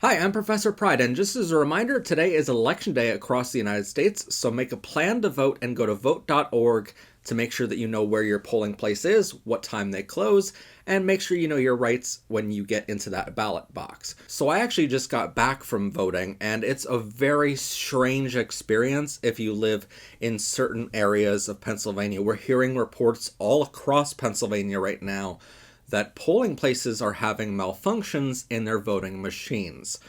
Hi, I'm Professor Pride, and just as a reminder, today is Election Day across the United States, so make a plan to vote and go to vote.org to make sure that you know where your polling place is, what time they close, and make sure you know your rights when you get into that ballot box. So I actually just got back from voting, and it's a very strange experience if you live in certain areas of Pennsylvania. We're hearing reports all across Pennsylvania right now that polling places are having malfunctions in their voting machines,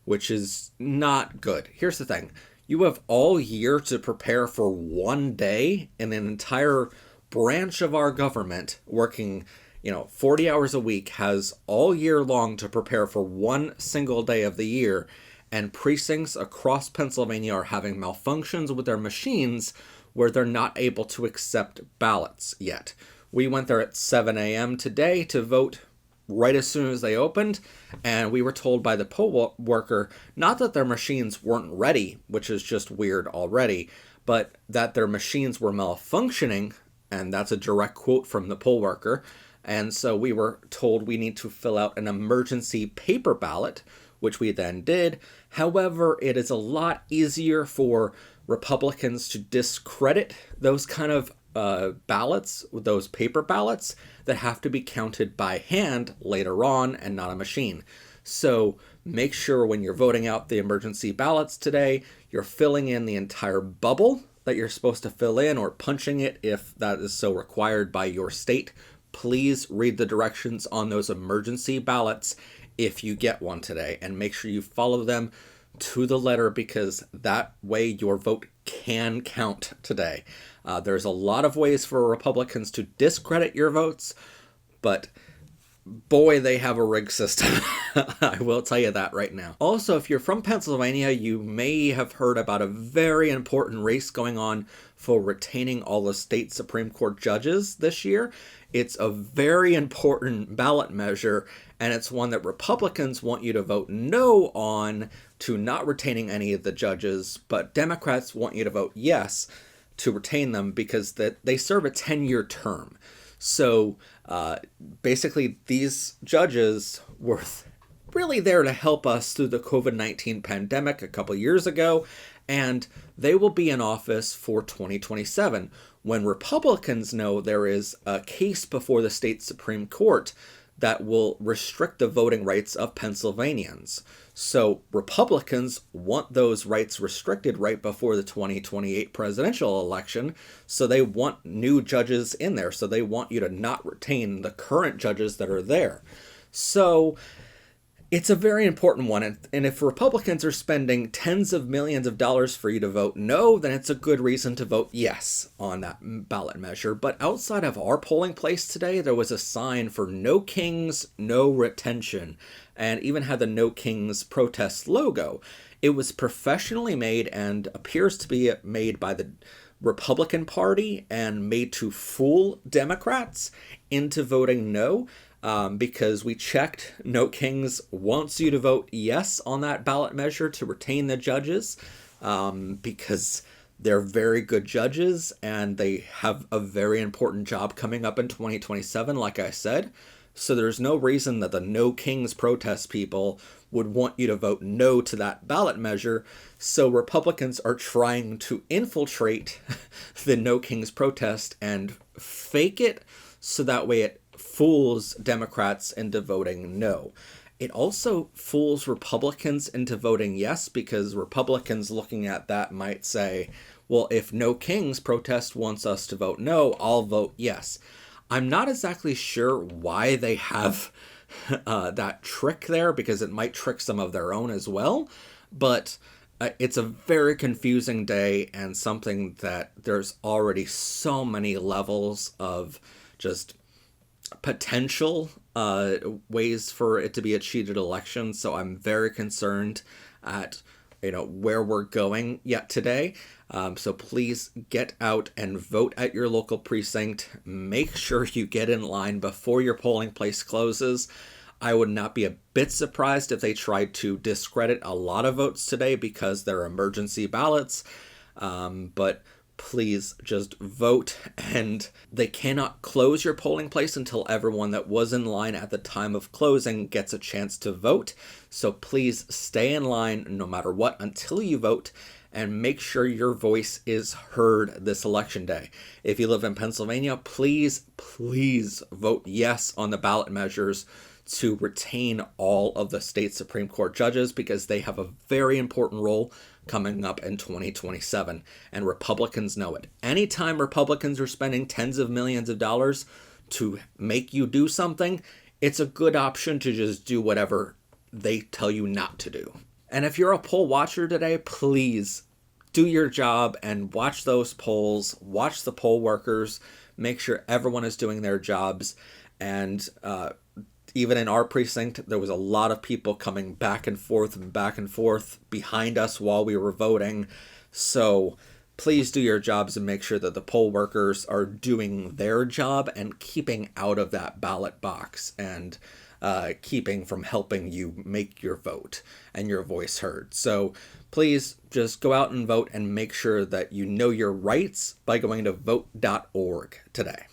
which is not good. Here's the thing. You have all year to prepare for one day in an entire branch of our government working, 40 hours a week has all year long to prepare for one single day of the year, and precincts across Pennsylvania are having malfunctions with their machines where they're not able to accept ballots yet. We went there at 7 a.m. today to vote right as soon as they opened, and we were told by the poll worker not that their machines weren't ready, which is just weird already, but that their machines were malfunctioning, and that's a direct quote from the poll worker. And so we were told we need to fill out an emergency paper ballot, which we then did. However, it is a lot easier for Republicans to discredit those kind of ballots, those paper ballots that have to be counted by hand later on and not a machine. So make sure when you're voting out the emergency ballots today, you're filling in the entire bubble that you're supposed to fill in or punching it if that is so required by your state. Please read the directions on those emergency ballots if you get one today, and make sure you follow them to the letter, because that way your vote can count today. There's a lot of ways for Republicans to discredit your votes, but boy, they have a rigged system. I will tell you that right now. Also, if you're from Pennsylvania, you may have heard about a very important race going on for retaining all the state Supreme Court judges this year. It's a very important ballot measure, and it's one that Republicans want you to vote no on, to not retaining any of the judges, but Democrats want you to vote yes to retain them because they serve a 10-year term. So basically, these judges were really there to help us through the COVID-19 pandemic a couple years ago, and they will be in office for 2027, when Republicans know there is a case before the state Supreme Court that will restrict the voting rights of Pennsylvanians. So Republicans want those rights restricted right before the 2028 presidential election, so they want new judges in there, so they want you to not retain the current judges that are there. So it's a very important one, and if Republicans are spending tens of millions of dollars for you to vote no, then it's a good reason to vote yes on that ballot measure. But outside of our polling place today, there was a sign for No Kings, No Retention, and even had the No Kings protest logo. It was professionally made and appears to be made by the Republican Party and made to fool Democrats into voting no. Because we checked, No Kings wants you to vote yes on that ballot measure to retain the judges, because they're very good judges and they have a very important job coming up in 2027, like I said. So there's no reason that the No Kings protest people would want you to vote no to that ballot measure. So Republicans are trying to infiltrate the No Kings protest and fake it, so that way it fools Democrats into voting no. It also fools Republicans into voting yes, because Republicans looking at that might say, well, if No Kings protest wants us to vote no, I'll vote yes. I'm not exactly sure why they have that trick there, because it might trick some of their own as well, but it's a very confusing day, and something that there's already so many levels of just potential ways for it to be a cheated election. So I'm very concerned at where we're going yet today. So please get out and vote at your local precinct. Make sure you get in line before your polling place closes. I would not be a bit surprised if they tried to discredit a lot of votes today because they're emergency ballots. But please just vote. And they cannot close your polling place until everyone that was in line at the time of closing gets a chance to vote. So please stay in line no matter what until you vote, and make sure your voice is heard this election day. If you live in Pennsylvania, please vote yes on the ballot measures to retain all of the state Supreme Court judges, because they have a very important role coming up in 2027, and Republicans know it. Anytime Republicans are spending tens of millions of dollars to make you do something, it's a good option to just do whatever they tell you not to do. And if you're a poll watcher today, please do your job and watch those polls, watch the poll workers, make sure everyone is doing their jobs. And even in our precinct, there was a lot of people coming back and forth behind us while we were voting. So please do your jobs and make sure that the poll workers are doing their job and keeping out of that ballot box, and keeping from helping you make your vote and your voice heard. So please just go out and vote, and make sure that you know your rights by going to vote.org today.